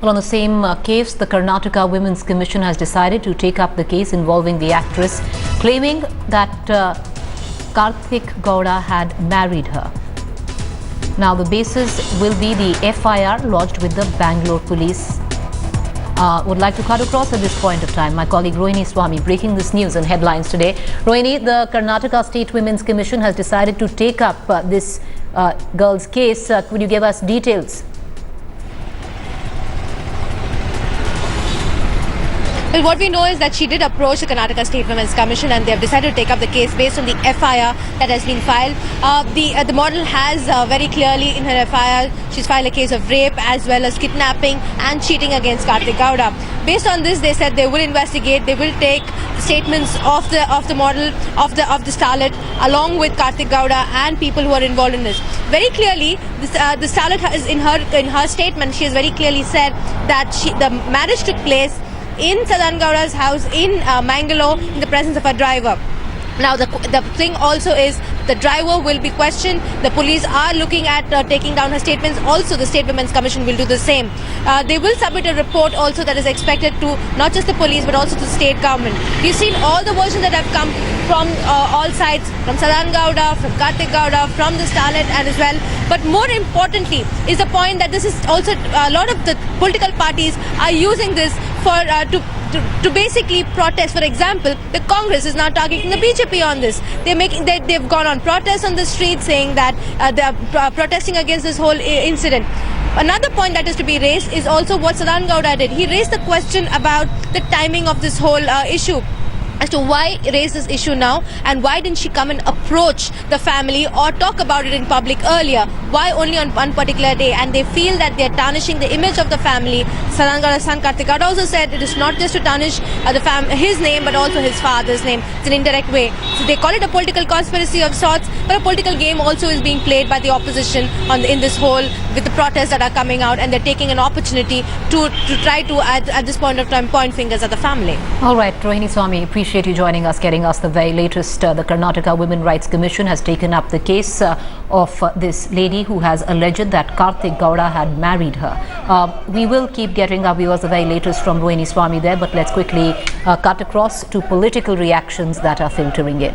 Well, on the same case, the Karnataka Women's Commission has decided to take up the case involving the actress, claiming that Karthik Gowda had married her. Now, the basis will be the FIR lodged with the Bangalore police. Would like to cut across at this point of time. My colleague Rohini Swami breaking this news and headlines today. Rohini, the Karnataka State Women's Commission has decided to take up this girl's case. Could you give us details? Well, what we know is that she did approach the Karnataka State Women's Commission and they have decided to take up the case based on the FIR that has been filed. The model has very clearly in her FIR, she's filed a case of rape as well as kidnapping and cheating against Karthik Gowda. Based on this, they said they will investigate, they will take statements of the model, of the starlet, along with Karthik Gowda and people who are involved in this. Very clearly, the starlet has in her statement, she has very clearly said that the marriage took place in Sadan Gowda's house in Mangalore in the presence of a driver. Now the thing also is the driver will be questioned. The police are looking at taking down her statements. Also the State Women's Commission will do the same. They will submit a report also that is expected to not just the police but also to the state government. We've seen all the versions that have come from all sides, from Sadan Gowda, from Karthik Gowda, from the starlet and as well. But more importantly is the point that this is also a lot of the political parties are using this for to basically protest. For example, the Congress is now targeting the BJP on this. They've gone on protests on the street saying that they're protesting against this whole incident. Another point that is to be raised is also what Sadan Gowda did. He raised the question about the timing of this whole issue, as to why raise this issue now and why didn't she come and approach the family or talk about it in public earlier? Why only on one particular day? And they feel that they're tarnishing the image of the family. Sadan Gowda's son Karthik Gowda also said it is not just to tarnish his name but also his father's name. It's an indirect way. So they call it a political conspiracy of sorts, but a political game also is being played by the opposition in this whole, with the protests that are coming out, and they're taking an opportunity to try to at this point of time point fingers at the family. All right, Rohini Swami, appreciate you joining us, getting us the very latest. The Karnataka Women Rights Commission has taken up the case of this lady who has alleged that Karthik Gowda had married her. We will keep getting our viewers the very latest from Rohini Swami there, but let's quickly cut across to political reactions that are filtering in.